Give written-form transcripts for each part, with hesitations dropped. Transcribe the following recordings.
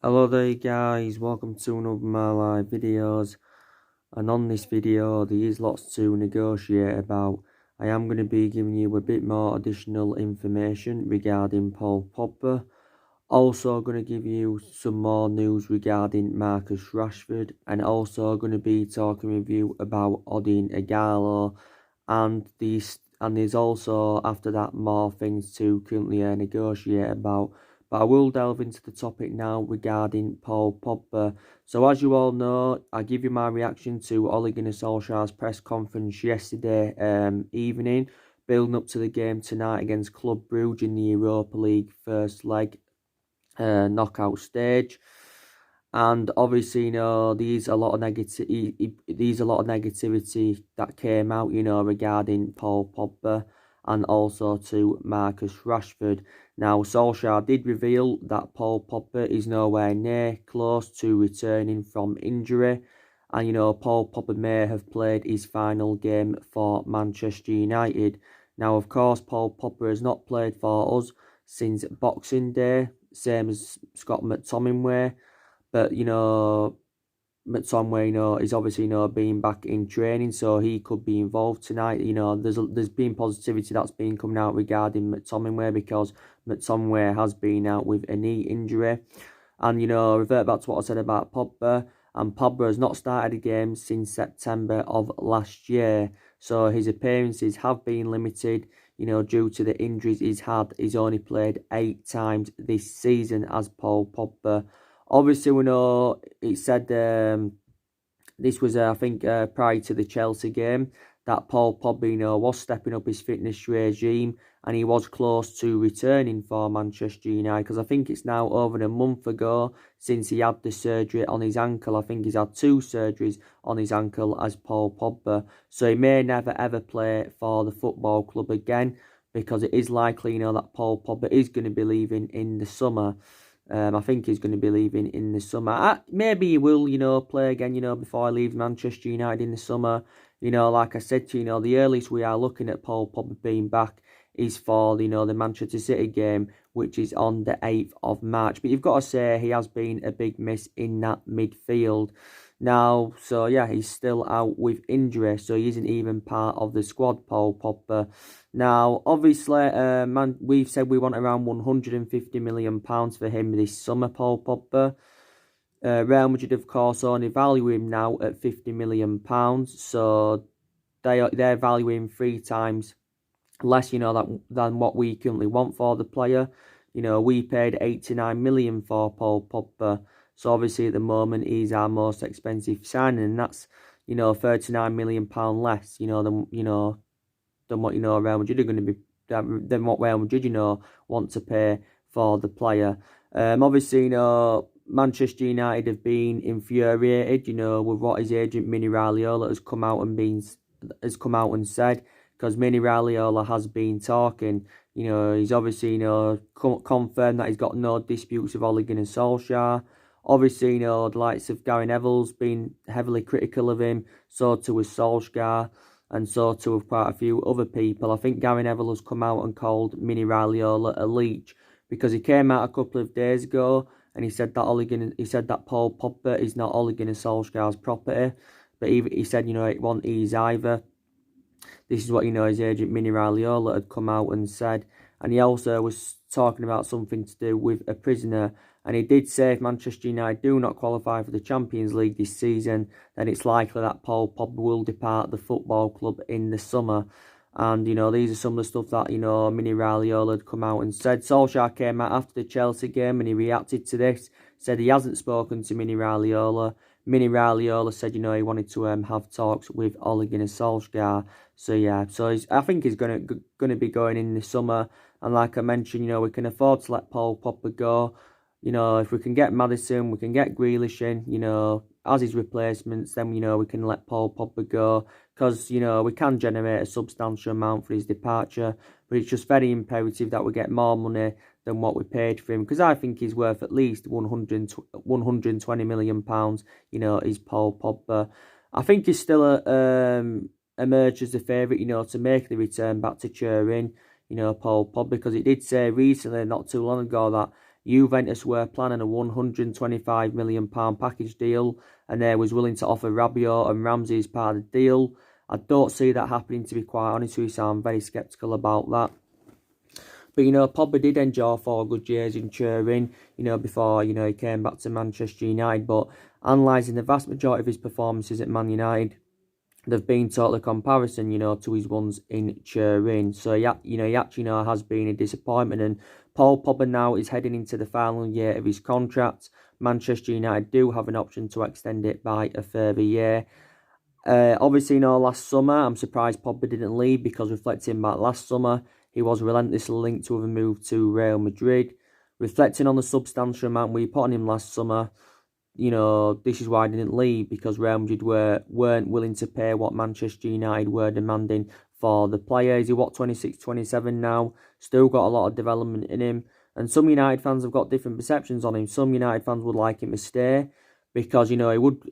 Hello there guys, welcome to another of my live videos, and on this video there is lots to negotiate about. I am going to be giving you a bit more additional information regarding Paul Pogba. Also going to give you some more news regarding Marcus Rashford, and also going to be talking with you about Ighalo, and there's also after that more things to currently negotiate about. But I will delve into the topic now regarding Paul Pogba. So as you all know, I give you my reaction to Ole Gunnar Solskjaer's press conference yesterday evening, building up to the game tonight against Club Brugge in the Europa League first leg knockout stage. And obviously, there's a lot of negativity that came out, regarding Paul Pogba and also to Marcus Rashford. Now, Solskjaer did reveal that Paul Pogba is nowhere near close to returning from injury. And, Paul Pogba may have played his final game for Manchester United. Now, of course, Paul Pogba has not played for us since Boxing Day, same as Scott McTominay. But, McTominay, is obviously, being back in training, so he could be involved tonight. There's been positivity that's been coming out regarding McTominay because McTominay has been out with a knee injury. And, revert back to what I said about Pogba. And Pogba has not started a game since September of last year. So his appearances have been limited, due to the injuries he's had. He's only played 8 times this season as Paul Pogba. Obviously, we know it said this was, I think, prior to the Chelsea game, that Paul Pogba, was stepping up his fitness regime and he was close to returning for Manchester United, because I think it's now over a month ago since he had the surgery on his ankle. I think he's had 2 surgeries on his ankle as Paul Pogba. So he may never ever play for the football club again, because it is likely, that Paul Pogba is going to be leaving in the summer. I think he's going to be leaving in the summer. Maybe he will, play again, before he leaves Manchester United in the summer. Like I said to you, the earliest we are looking at Paul Pogba being back is for, the Manchester City game, which is on the 8th of March. But you've got to say he has been a big miss in that midfield. Now, so yeah, he's still out with injury, so he isn't even part of the squad, Paul Pogba. Now, obviously, we've said we want around £150 million for him this summer, Paul Pogba. Real Madrid, of course, only value him now at £50 million, so they're valuing 3 times less, than what we currently want for the player. We paid £89 million for Paul Pogba. So obviously at the moment he's our most expensive signing, and that's, £39 million less, than what, Real Madrid are going to be, than what Real Madrid, want to pay for the player. Obviously, Manchester United have been infuriated, with what his agent Mini Raiola has come out and said, because Mini Raiola has been talking. He's obviously, confirmed that he's got no disputes with Ole Gunnar Solskjaer. Obviously, the likes of Gary Neville's been heavily critical of him, so too has Solskjaer, and so too have quite a few other people. I think Gary Neville has come out and called Mini Raiola a leech, because he came out a couple of days ago and he said that Paul Pogba is not Ole Gunnar Solskjaer's property, but he said, it wasn't his either. This is what, his agent Mini Raiola had come out and said. And he also was talking about something to do with a prisoner. And he did say if Manchester United do not qualify for the Champions League this season, then it's likely that Paul Pogba will depart the football club in the summer. And, these are some of the stuff that, Mini Raiola had come out and said. Solskjaer came out after the Chelsea game and he reacted to this. Said he hasn't spoken to Mini Raiola. Mini Raiola said, he wanted to have talks with Ole Gunnar Solskjaer. So, yeah, I think he's going to be going in the summer. And like I mentioned, we can afford to let Paul Pogba go. If we can get Maddison, we can get Grealish in, as his replacements, then, we can let Paul Pogba go. Because, we can generate a substantial amount for his departure. But it's just very imperative that we get more money than what we paid for him. Because I think he's worth at least £120 million, is Paul Pogba. I think he's still emerged as the favourite, to make the return back to Turin, Paul Pogba. Because he did say recently, not too long ago, that Juventus were planning a £125 million package deal, and they was willing to offer Rabiot and Ramsey as part of the deal. I don't see that happening, to be quite honest with you, so I'm very sceptical about that. But, Pogba did enjoy 4 good years in Turin, before, he came back to Manchester United. But analysing the vast majority of his performances at Man United, they've been totally comparison, to his ones in Turin. So, he actually, has been a disappointment. And Paul Pogba now is heading into the final year of his contract. Manchester United do have an option to extend it by a further year. Obviously, last summer, I'm surprised Pogba didn't leave, because reflecting back last summer, he was relentlessly linked to a move to Real Madrid. Reflecting on the substantial amount we put on him last summer, this is why I didn't leave, because Real Madrid weren't willing to pay what Manchester United were demanding for the players. He's 26, 27 now, still got a lot of development in him. And some United fans have got different perceptions on him. Some United fans would like him to stay, because, he would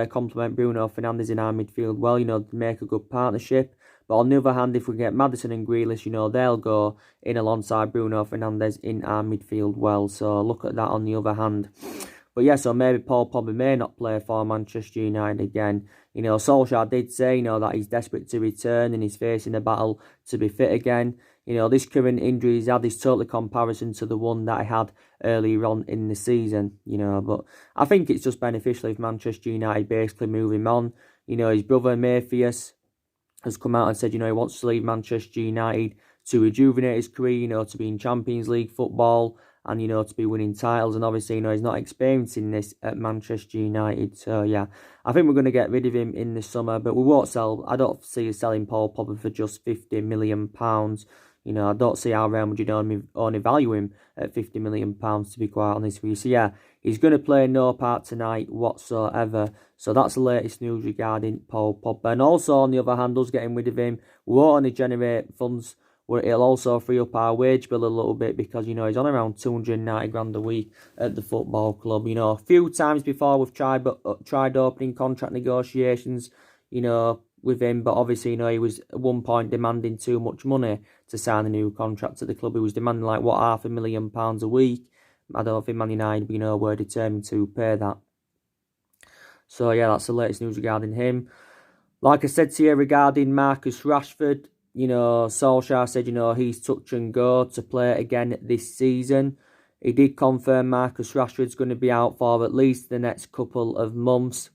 complement Bruno Fernandes in our midfield well, make a good partnership. But on the other hand, if we get Maddison and Grealish, they'll go in alongside Bruno Fernandes in our midfield well. So look at that on the other hand. But yeah, so maybe Paul Pogba may not play for Manchester United again. Solskjaer did say, that he's desperate to return and he's facing a battle to be fit again. This current injury he's had is totally comparison to the one that I had earlier on in the season, But I think it's just beneficial if Manchester United basically move him on. His brother Mayfius has come out and said, he wants to leave Manchester United to rejuvenate his career, to be in Champions League football and, to be winning titles. And obviously, he's not experiencing this at Manchester United. So, yeah, I think we're going to get rid of him in the summer, but we won't sell. I don't see us selling Paul Pogba for just £50 million. I don't see how Real Madrid only value him at £50 million, to be quite honest with you. So, yeah, he's going to play no part tonight whatsoever. So that's the latest news regarding Paul Pogba. And also, on the other hand, us getting rid of him won't only generate funds, where it'll also free up our wage bill a little bit, because, he's on around 290 grand a week at the football club. A few times before we've tried opening contract negotiations, with him, but obviously, he was at one point demanding too much money to sign a new contract at the club. He was demanding £500,000 a week. I don't think Man United, were determined to pay that. So yeah, that's the latest news regarding him. Like I said to you regarding Marcus Rashford, Solskjaer said, he's touch and go to play again this season. He did confirm Marcus Rashford's going to be out for at least the next couple of months.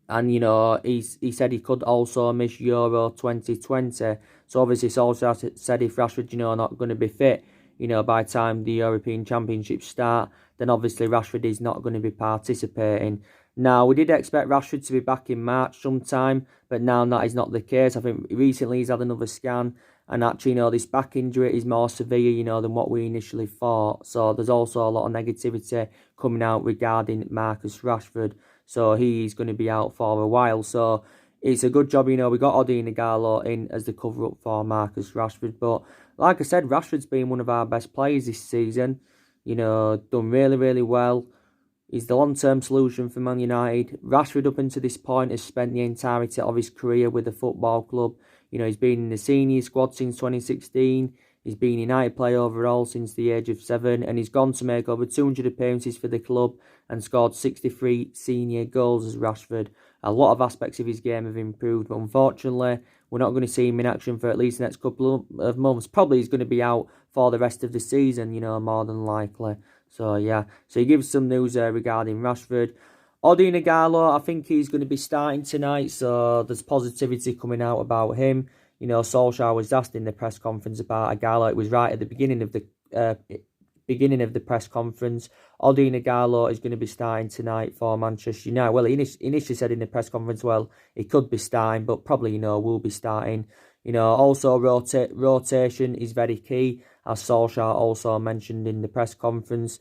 And, he said he could also miss Euro 2020. So, obviously, Solskjaer said if Rashford, not going to be fit, by the time the European Championships start, then obviously Rashford is not going to be participating. Now, we did expect Rashford to be back in March sometime, but now that is not the case. I think recently he's had another scan, and actually, this back injury is more severe, than what we initially thought. So, there's also a lot of negativity coming out regarding Marcus Rashford. So he's going to be out for a while. So it's a good job, we got Ighalo in as the cover-up for Marcus Rashford. But like I said, Rashford's been one of our best players this season. Done really, really well. He's the long-term solution for Man United. Rashford, up until this point, has spent the entirety of his career with the football club. He's been in the senior squad since 2016. He's been United player overall since the age of 7, and he's gone to make over 200 appearances for the club and scored 63 senior goals as Rashford. A lot of aspects of his game have improved, but unfortunately, we're not going to see him in action for at least the next couple of months. Probably he's going to be out for the rest of the season, more than likely. So, yeah. So, he gives some news regarding Rashford. Ighalo, I think he's going to be starting tonight, so there's positivity coming out about him. Solskjaer was asked in the press conference about Ighalo. It was right at the beginning of the press conference. Ighalo is going to be starting tonight for Manchester United. Well, he initially said in the press conference, he could be starting, but probably, will be starting. Also rotation is very key, as Solskjaer also mentioned in the press conference.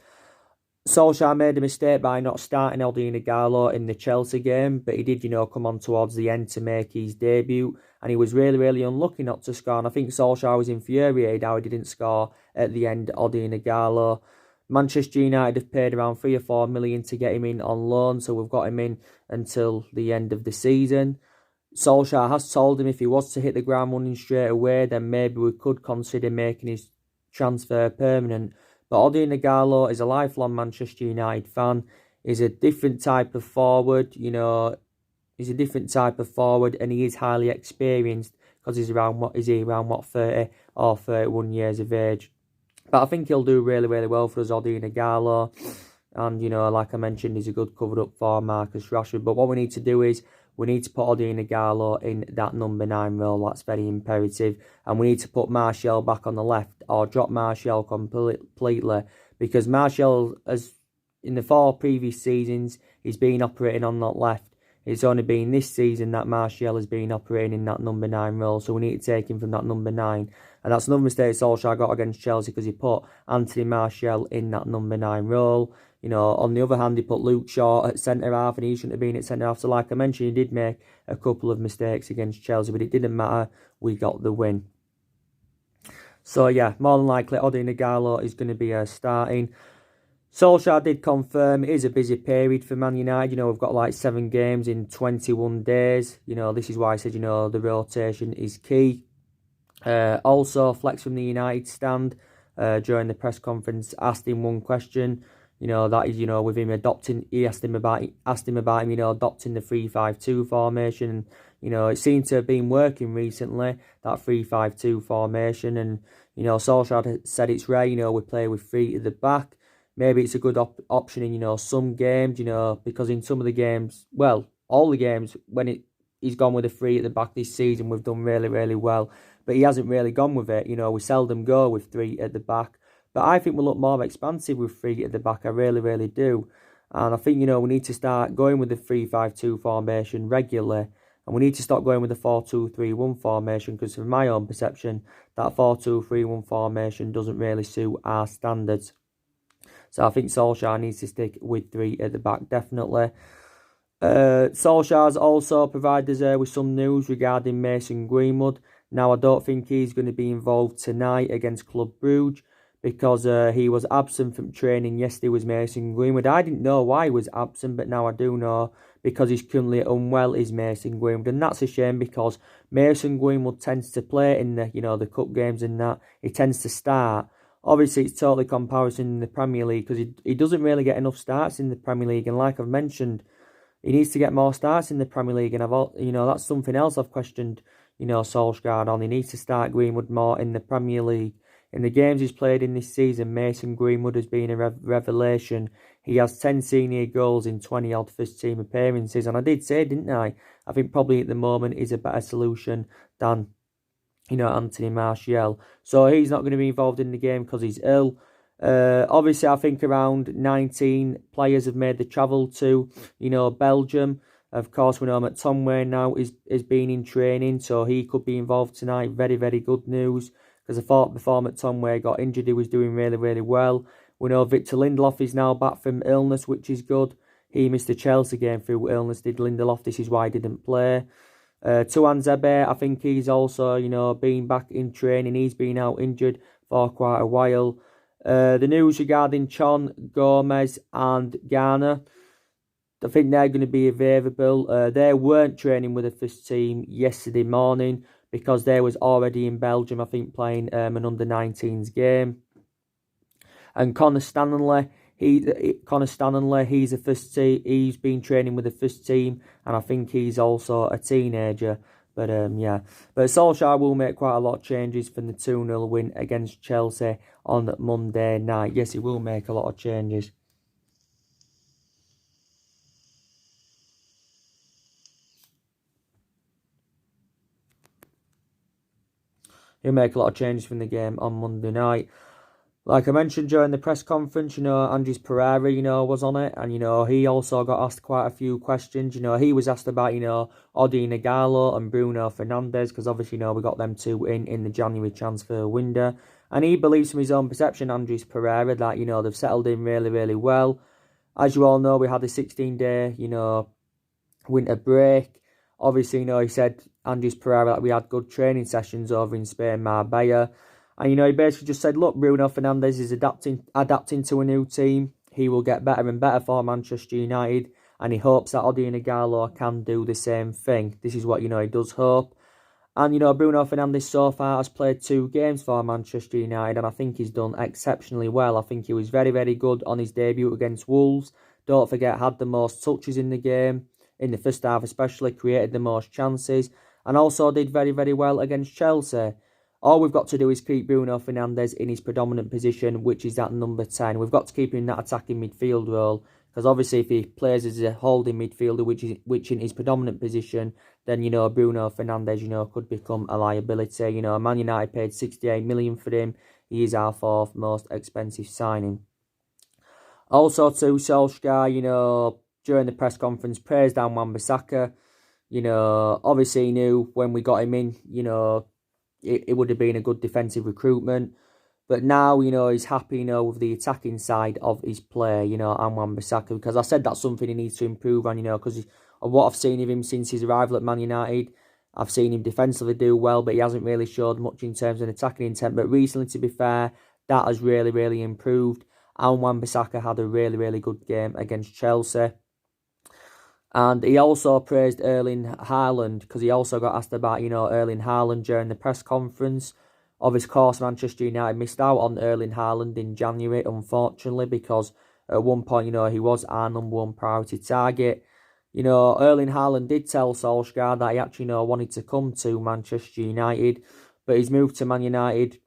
Solskjaer made a mistake by not starting Ighalo in the Chelsea game, but he did, come on towards the end to make his debut, and he was really, really unlucky not to score. And I think Solskjaer was infuriated how he didn't score at the end, Ighalo. Manchester United have paid around 3 or 4 million to get him in on loan, so we've got him in until the end of the season. Solskjaer has told him if he was to hit the ground running straight away, then maybe we could consider making his transfer permanent. But Odion Ighalo is a lifelong Manchester United fan. He's a different type of forward, he's a different type of forward, and he is highly experienced because he's around 30 or 31 years of age. But I think he'll do really, really well for us, Odion Ighalo. And, like I mentioned, he's a good covered up for Marcus Rashford. But what we need to do is we need to put Odion Ighalo in that number 9 role. That's very imperative. And we need to put Martial back on the left or drop Martial completely. Because Martial, as in the 4 previous seasons, he's been operating on that left. It's only been this season that Martial has been operating in that number 9 role. So we need to take him from that number 9. And that's another mistake Solskjaer got against Chelsea because he put Anthony Martial in that number 9 role. On the other hand, he put Luke Shaw at centre-half and he shouldn't have been at centre-half. So like I mentioned, he did make a couple of mistakes against Chelsea, but it didn't matter. We got the win. So yeah, more than likely, Odion Ighalo is going to be starting. Solskjaer did confirm it is a busy period for Man United. We've got like 7 games in 21 days. This is why I said, the rotation is key. Also, Flex from the United stand during the press conference asked him one question. That is, with him adopting, he asked him about him, adopting the 3-5-2 formation. And, it seemed to have been working recently, that 3-5-2 formation. And, Solskjaer said it's rare, we play with 3 at the back. Maybe it's a good option in, some games, because in some of the games, well, all the games, when he's gone with a 3 at the back this season, we've done really, really well. But he hasn't really gone with it. We seldom go with 3 at the back. But I think we'll look more expansive with 3 at the back. I really, really do. And I think, we need to start going with the 3-5-2 formation regularly. And we need to stop going with the 4-2-3-1 formation because from my own perception, that 4-2-3-1 formation doesn't really suit our standards. So I think Solskjaer needs to stick with 3 at the back, definitely. Solskjaer's also provided us with some news regarding Mason Greenwood. Now, I don't think he's going to be involved tonight against Club Brugge because he was absent from training yesterday with Mason Greenwood. I didn't know why he was absent, but now I do know because he's currently unwell, is Mason Greenwood. And that's a shame because Mason Greenwood tends to play in the cup games and that. He tends to start. Obviously, it's totally comparison in the Premier League because he doesn't really get enough starts in the Premier League. And like I've mentioned, he needs to get more starts in the Premier League. And that's something else I've questioned, Solskjaer on. He needs to start Greenwood more in the Premier League. In the games he's played in this season, Mason Greenwood has been a revelation. He has 10 senior goals in 20-odd first-team appearances. And I did say, didn't I? I think probably at the moment is a better solution than Anthony Martial. So he's not going to be involved in the game because he's ill. Obviously, I think around 19 players have made the travel to, Belgium. Of course, we know McTominay now is being in training, so he could be involved tonight. Very, very good news. Because I thought before McTominay got injured, he was doing really, really well. We know Victor Lindelof is now back from illness, which is good. He missed the Chelsea game through illness, did Lindelof. This is why he didn't play. Tuan Zebe, I think he's also, been back in training. He's been out injured for quite a while. The news regarding Chon, Gomez and Garner, I think they're going to be available. They weren't training with the first team yesterday morning because they was already in Belgium, I think, playing an under-19s game. And Connor Stanley, he's a first team. He's been training with the first team, and I think he's also a teenager. But yeah, but Solskjaer will make quite a lot of changes from the 2-0 win against Chelsea on Monday night. Yes, he will make a lot of changes. He'll make a lot of changes from the game on Monday night. Like I mentioned during the press conference, Andres Pereira, was on it. And, he also got asked quite a few questions. He was asked about, Odion Ighalo and Bruno Fernandes. Because obviously, we got them 2 in the January transfer window. And he believes from his own perception, Andres Pereira, that, they've settled in really, really well. As you all know, we had a 16-day, winter break. Obviously, he said, Andres Pereira, that we had good training sessions over in Spain, Marbella. And, he basically just said, look, Bruno Fernandes is adapting to a new team. He will get better and better for Manchester United. And he hopes that Odion Ighalo can do the same thing. This is what, he does hope. And, Bruno Fernandes so far has played 2 games for Manchester United, and I think he's done exceptionally well. I think he was very, very good on his debut against Wolves. Don't forget, had the most touches in the game, in the first half especially, created the most chances, and also did very, very well against Chelsea. All we've got to do is keep Bruno Fernandes in his predominant position, which is at number 10. We've got to keep him in that attacking midfield role, because obviously if he plays as a holding midfielder, which in his predominant position, then, Bruno Fernandes, could become a liability. Man United paid 68 million for him. He is our 4th most expensive signing. Also to Solskjaer, during the press conference, praised Wan-Bissaka. Obviously he knew when we got him in, it would have been a good defensive recruitment. But now, he's happy, with the attacking side of his play, and Wan-Bissaka, because I said that's something he needs to improve on, because of what I've seen of him since his arrival at Man United. I've seen him defensively do well, but he hasn't really showed much in terms of attacking intent. But recently, to be fair, that has really, really improved. And Wan-Bissaka had a really, really good game against Chelsea. And he also praised Erling Haaland, because he also got asked about, Erling Haaland during the press conference. Of course, Manchester United missed out on Erling Haaland in January, unfortunately, because at one point, he was our number 1 priority target. Erling Haaland did tell Solskjaer that he actually, wanted to come to Manchester United, but his move to Man United,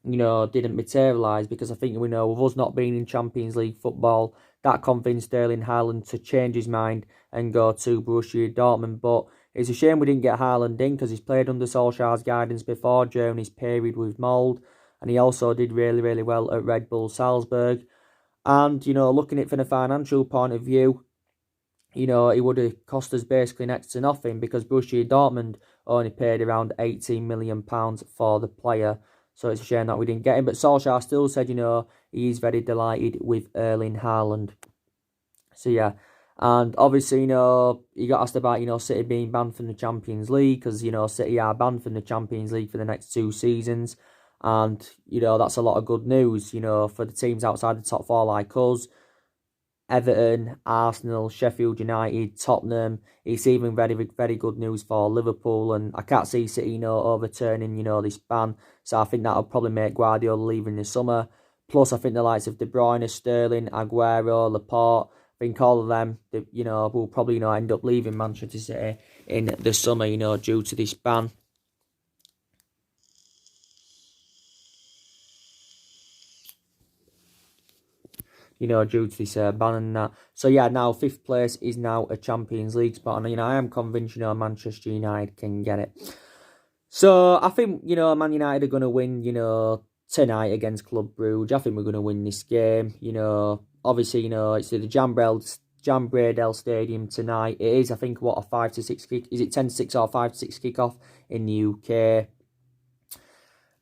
didn't materialise, because I think, with us not being in Champions League football, that convinced Erling Haaland to change his mind and go to Borussia Dortmund. But it's a shame we didn't get Haaland in, because he's played under Solskjaer's guidance before during his period with Mould, and he also did really, really well at Red Bull Salzburg. And, looking at it from a financial point of view, it would have cost us basically next to nothing, because Borussia Dortmund only paid around £18 million for the player. So it's a shame that we didn't get him. But Solskjaer still said, he's very delighted with Erling Haaland. So, yeah. And obviously, he got asked about, City being banned from the Champions League, because, City are banned from the Champions League for the next 2 seasons. And, that's a lot of good news, for the teams outside the top 4 like us. Everton, Arsenal, Sheffield United, Tottenham. It's even very, very good news for Liverpool, and I can't see City, overturning, this ban. So I think that'll probably make Guardiola leave in the summer. Plus, I think the likes of De Bruyne, Sterling, Aguero, Laporte, I think all of them, will probably, end up leaving Manchester City in the summer, due to this ban. Due to this ban and that. So, yeah, now 5th place is now a Champions League spot. And, I am convinced, Manchester United can get it. So, I think, Man United are going to win, tonight against Club Brugge. I think we're going to win this game. Obviously, it's at the Jan Bredel Stadium tonight. It is, I think, a 5 to 6 kick. Is it 10 to 6 or 5 to 6 kickoff in the UK?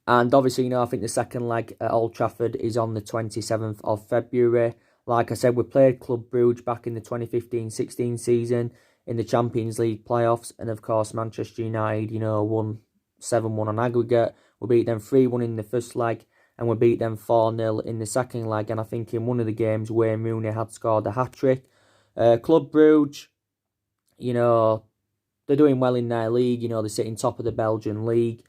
And obviously, I think the second leg at Old Trafford is on the 27th of February. Like I said, we played Club Brugge back in the 2015-16 season in the Champions League playoffs. And of course, Manchester United, won 7-1 on aggregate. We beat them 3-1 in the first leg, and we beat them 4-0 in the second leg. And I think in one of the games, Wayne Rooney had scored a hat-trick. Club Brugge, they're doing well in their league. They're sitting top of the Belgian league.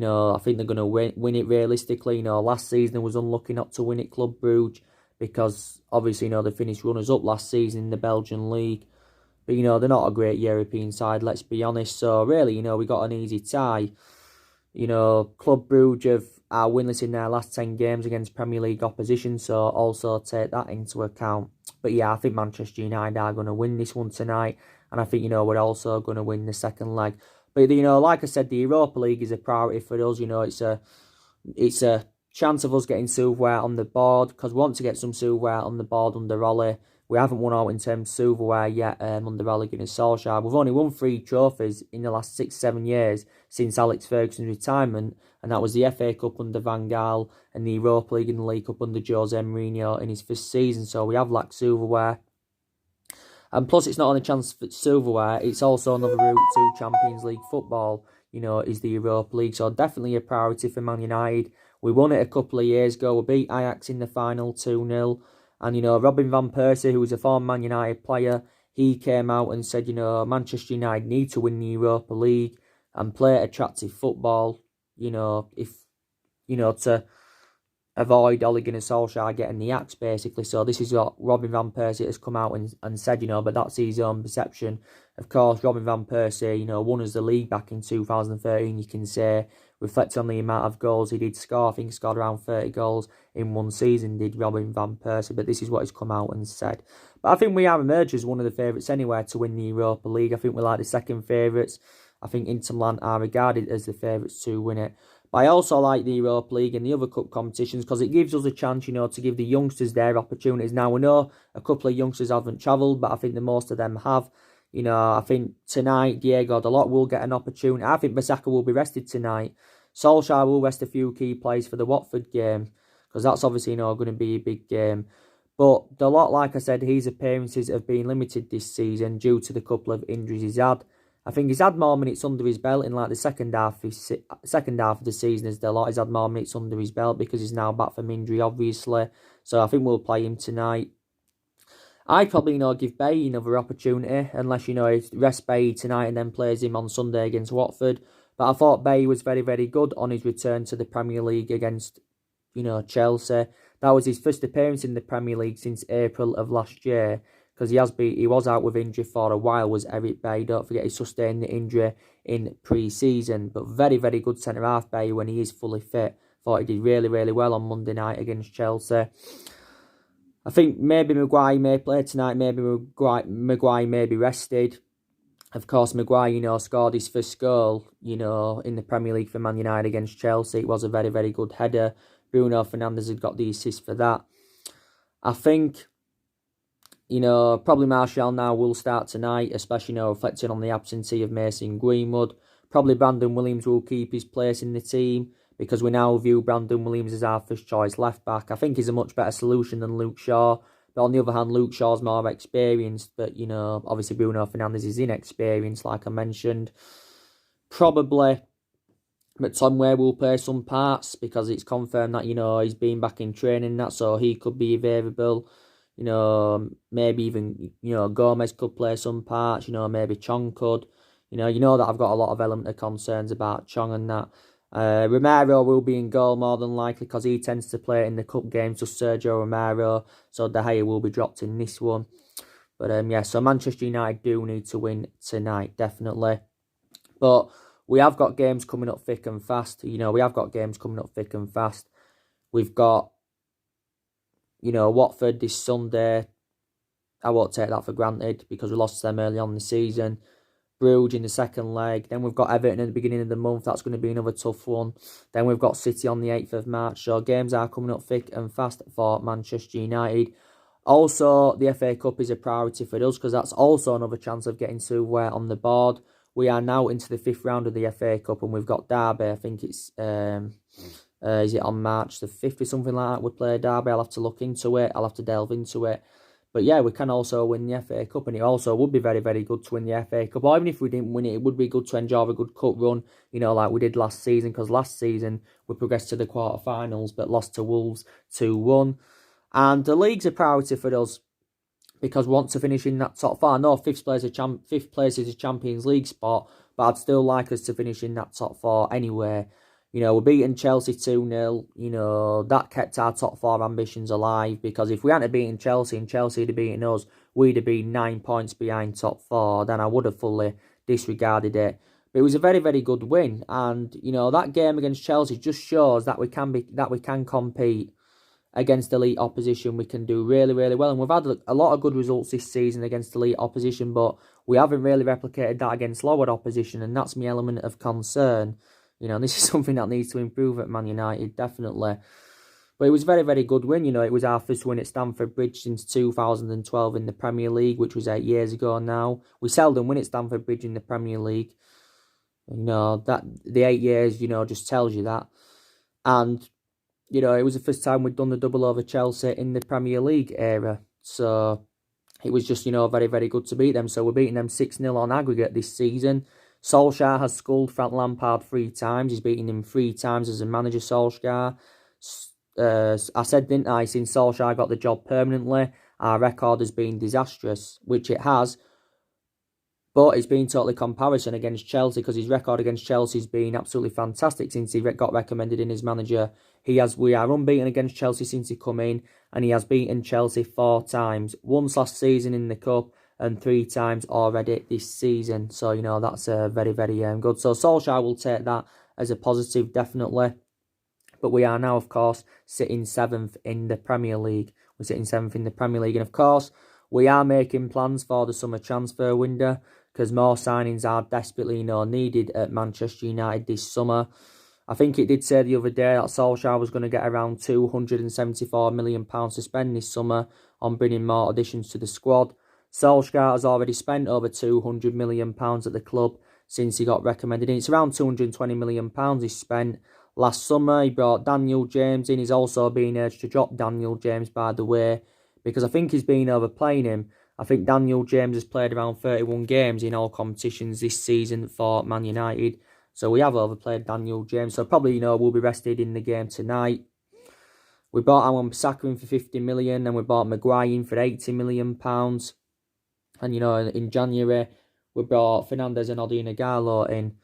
I think they're going to win it realistically. Last season they was unlucky not to win it, Club Brugge, because obviously, they finished runners-up last season in the Belgian league. But, they're not a great European side, let's be honest. So, really, we got an easy tie. Club Brugge are winless in their last 10 games against Premier League opposition, so also take that into account. But, yeah, I think Manchester United are going to win this one tonight, and I think, we're also going to win the second leg. But, like I said, the Europa League is a priority for us. It's a chance of us getting silverware on the board, because we want to get some silverware on the board under Ollie. We haven't won out in terms of silverware yet under Ole Gunnar Solskjaer. We've only won 3 trophies in the last 6-7 years since Alex Ferguson's retirement, and that was the FA Cup under Van Gaal and the Europa League and the League Cup under Jose Mourinho in his first season. So we have lacked silverware. And plus, it's not only a chance for silverware, it's also another route to Champions League football, is the Europa League. So definitely a priority for Man United. We won it a couple of years ago. We beat Ajax in the final 2-0. And, Robin van Persie, who was a former Man United player, he came out and said, Manchester United need to win the Europa League. and play attractive football, if, to avoid Ole Gunnar Solskjaer getting the axe, basically. So this is what Robin Van Persie has come out and said, but that's his own perception. Of course, Robin Van Persie, won us the league back in 2013, you can say, reflect on the amount of goals he did score. I think he scored around 30 goals in one season, did Robin Van Persie, but this is what he's come out and said. But I think we have emerged as one of the favourites anywhere to win the Europa League. I think we're like the second favourites. I think Inter Milan are regarded as the favourites to win it. But I also like the Europa League and the other cup competitions because it gives us a chance, to give the youngsters their opportunities. Now, we know a couple of youngsters haven't travelled, but I think the most of them have. I think tonight, Diego Dalot will get an opportunity. I think Bissaka will be rested tonight. Solskjaer will rest a few key players for the Watford game because that's obviously, going to be a big game. But Dalot, like I said, his appearances have been limited this season due to the couple of injuries he's had. I think he's had more minutes under his belt in like the second half of the season as Dalot. He's had more minutes under his belt because he's now back from injury, obviously. So I think we'll play him tonight. I'd probably, give Bailly another opportunity unless, he rests Bailly tonight and then plays him on Sunday against Watford. But I thought Bailly was very, very good on his return to the Premier League against, Chelsea. That was his first appearance in the Premier League since April of last year. Because he was out with injury for a while, was Eric Bailly. Don't forget he sustained the injury in pre-season. But very, very good centre-half Bailly when he is fully fit. Thought he did really, really well on Monday night against Chelsea. I think maybe Maguire may play tonight. Maybe Maguire may be rested. Of course, Maguire, scored his first goal, in the Premier League for Man United against Chelsea. It was a very, very good header. Bruno Fernandes had got the assist for that. I think... probably Martial now will start tonight, especially, reflecting on the absentee of Mason Greenwood. Probably Brandon Williams will keep his place in the team because we now view Brandon Williams as our first choice left back. I think he's a much better solution than Luke Shaw. But on the other hand, Luke Shaw's more experienced. But, obviously Bruno Fernandes is inexperienced, like I mentioned. Probably McTominay will play some parts because it's confirmed that, he's been back in training and that, so he could be available. Maybe even, Gomez could play some parts, maybe Chong could. That I've got a lot of element of concerns about Chong and that. Romero will be in goal more than likely because he tends to play in the cup games, just Sergio Romero. So De Gea will be dropped in this one. But so Manchester United do need to win tonight, definitely. But we have got games coming up thick and fast. We've got Watford this Sunday. I won't take that for granted because we lost to them early on in the season. Bruges in the second leg. Then we've got Everton at the beginning of the month. That's going to be another tough one. Then we've got City on the 8th of March. So games are coming up thick and fast for Manchester United. Also, the FA Cup is a priority for us because that's also another chance of getting silverware on the board. We are now into the 5th round of the FA Cup and we've got Derby. I think it's... is it on March the 5th or something like that? We play Derby. I'll have to look into it. I'll have to delve into it. But yeah, we can also win the FA Cup, and it also would be very, very good to win the FA Cup. Or even if we didn't win it, it would be good to enjoy a good cup run, like we did last season. Because last season we progressed to the quarterfinals, but lost to Wolves 2-1. And the league's a priority for us because we want to finish in that top 4. I know fifth place is a Champions League spot, but I'd still like us to finish in that top 4 anyway. We're beating Chelsea 2-0. That kept our top 4 ambitions alive because if we hadn't beaten Chelsea and Chelsea had beaten us, we'd have been 9 points behind top 4. Then I would have fully disregarded it. But it was a very, very good win. And, that game against Chelsea just shows that we can compete against elite opposition. We can do really, really well. And we've had a lot of good results this season against elite opposition, but we haven't really replicated that against lower opposition. And that's my element of concern. This is something that needs to improve at Man United, definitely. But it was a very, very good win. It was our first win at Stamford Bridge since 2012 in the Premier League, which was 8 years ago now. We seldom win at Stamford Bridge in the Premier League. That the 8 years, just tells you that. And, it was the first time we'd done the double over Chelsea in the Premier League era. So it was just, very, very good to beat them. So we're beating them 6-0 on aggregate this season. Solskjaer has sculled Frank Lampard 3 times. He's beaten him 3 times as a manager, Solskjaer. I said, didn't I, since Solskjaer got the job permanently, our record has been disastrous, which it has. But it's been totally comparison against Chelsea because his record against Chelsea has been absolutely fantastic since he got recommended in as manager. We are unbeaten against Chelsea since he come in, and he has beaten Chelsea 4 times. Once last season in the Cup and 3 times already this season. So, that's very, very good. So Solskjaer will take that as a positive, definitely. But we are now, of course, sitting 7th in the Premier League. We're sitting 7th in the Premier League. And, of course, we are making plans for the summer transfer window because more signings are desperately, needed at Manchester United this summer. I think it did say the other day that Solskjaer was going to get around £274 million to spend this summer on bringing more additions to the squad. Solskjaer has already spent over £200 million at the club since he got recommended in. It's around £220 million he's spent. Last summer, he brought Daniel James in. He's also been urged to drop Daniel James, by the way, because I think he's been overplaying him. I think Daniel James has played around 31 games in all competitions this season for Man United. So we have overplayed Daniel James. So probably, will be rested in the game tonight. We bought Wan-Bissaka in for £50 million and we bought Maguire in for £80 million. And, in January, we brought Fernandes and Ighalo in.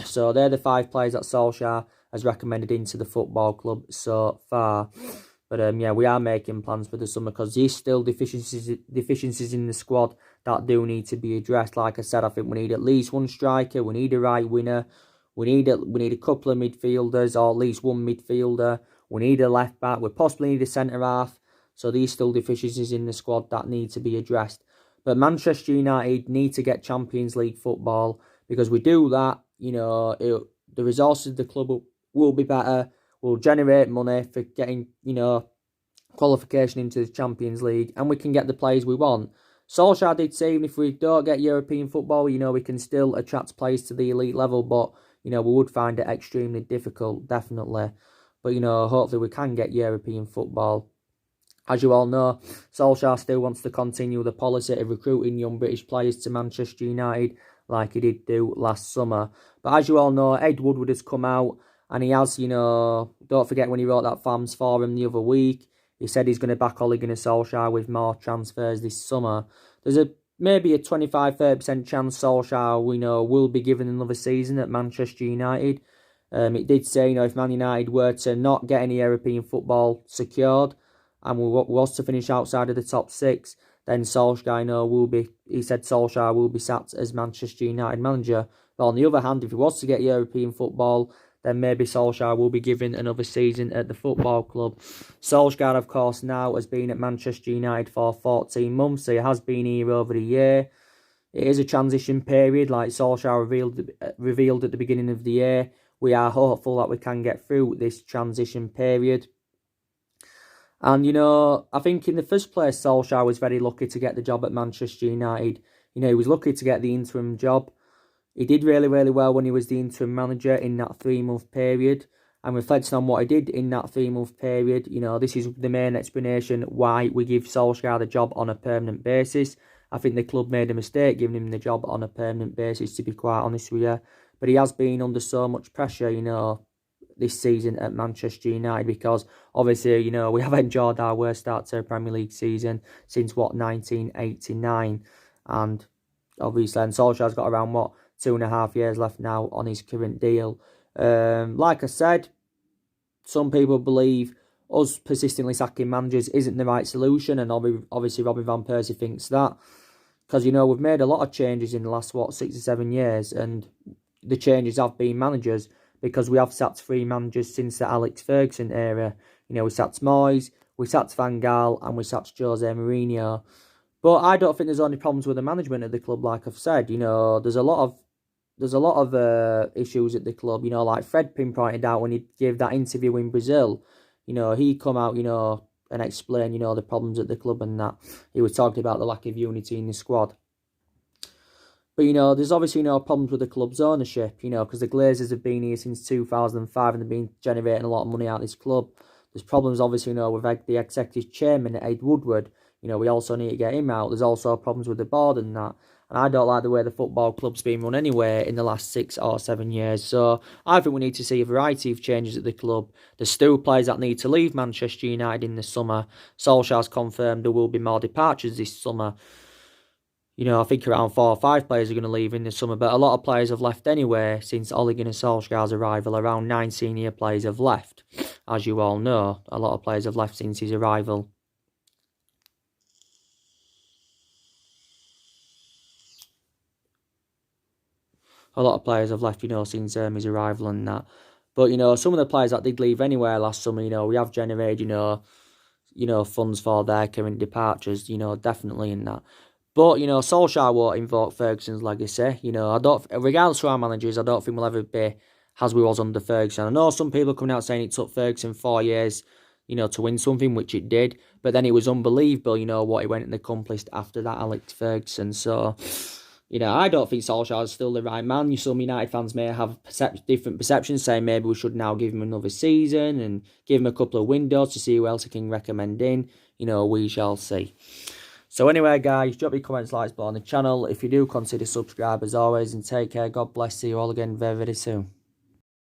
So they're the 5 players that Solskjaer has recommended into the football club so far. But we are making plans for the summer because there's still deficiencies in the squad that do need to be addressed. Like I said, I think we need at least 1 striker, we need a right winger, we need a couple of midfielders or at least 1 midfielder, we need a left back, we possibly need a centre half. So there's still deficiencies in the squad that need to be addressed. But Manchester United need to get Champions League football because we do that, the resources of the club will be better, will generate money for getting, qualification into the Champions League, and we can get the players we want. Solskjaer did say even if we don't get European football, we can still attract players to the elite level, but, we would find it extremely difficult, definitely. But, hopefully we can get European football. As you all know, Solskjaer still wants to continue the policy of recruiting young British players to Manchester United like he did do last summer. But as you all know, Ed Woodward has come out and he has, don't forget when he wrote that fans forum the other week, he said he's going to back Ole Gunnar Solskjaer with more transfers this summer. There's maybe a 25-30% chance Solskjaer, will be given another season at Manchester United. It did say, if Man United were to not get any European football secured and was to finish outside of the top 6, then Solskjaer, he said Solskjaer will be sacked as Manchester United manager. But on the other hand, if he was to get European football, then maybe Solskjaer will be given another season at the football club. Solskjaer, of course, now has been at Manchester United for 14 months, so he has been here over a year. It is a transition period, like Solskjaer revealed at the beginning of the year. We are hopeful that we can get through this transition period. And, I think in the first place, Solskjaer was very lucky to get the job at Manchester United. He was lucky to get the interim job. He did really, really well when he was the interim manager in that 3-month period. And reflecting on what he did in that 3-month period, this is the main explanation why we give Solskjaer the job on a permanent basis. I think the club made a mistake giving him the job on a permanent basis, to be quite honest with you. But he has been under so much pressure, this season at Manchester United because obviously, we have enjoyed our worst start to a Premier League season since, 1989. And obviously, and Solskjaer's got around, 2.5 years left now on his current deal. Like I said, some people believe us persistently sacking managers isn't the right solution, and obviously Robin Van Persie thinks that. Because, we've made a lot of changes in the last, 6 or 7 years, and the changes have been managers, because we have sacked 3 managers since the Alex Ferguson era. We sacked Moyes, we sacked Van Gaal, and we sacked Jose Mourinho. But I don't think there's only problems with the management of the club, like I've said. There's a lot of issues at the club, like Fred pinpointed out when he gave that interview in Brazil. He come out, and explain, the problems at the club and that. He was talking about the lack of unity in the squad. But, there's obviously no problems with the club's ownership, because the Glazers have been here since 2005 and they've been generating a lot of money out of this club. There's problems, obviously, with the executive chairman, Ed Woodward. We also need to get him out. There's also problems with the board and that. And I don't like the way the football club's been run anyway in the last 6 or 7 years. So I think we need to see a variety of changes at the club. There's still players that need to leave Manchester United in the summer. Solskjaer's confirmed there will be more departures this summer. I think around 4 or 5 players are going to leave in the summer, but a lot of players have left anyway since Ole Gunnar Solskjaer's arrival. Around 9 senior players have left, as you all know. A lot of players have left since his arrival. A lot of players have left, since his arrival and that. But, some of the players that did leave anywhere last summer, we have generated, funds for their current departures, definitely in that. But, Solskjaer won't invoke Ferguson's legacy. Regardless of our managers, I don't think we'll ever be as we was under Ferguson. I know some people coming out saying it took Ferguson 4 years, to win something, which it did. But then it was unbelievable, what he went and accomplished after that, Alex Ferguson. So, I don't think Solskjaer is still the right man. Some United fans may have different perceptions, saying maybe we should now give him another season and give him a couple of windows to see who else he can recommend in. We shall see. So anyway, guys, drop your comments, likes, below on the channel. If you do, consider subscribe as always, and take care. God bless. See you all again very, very soon.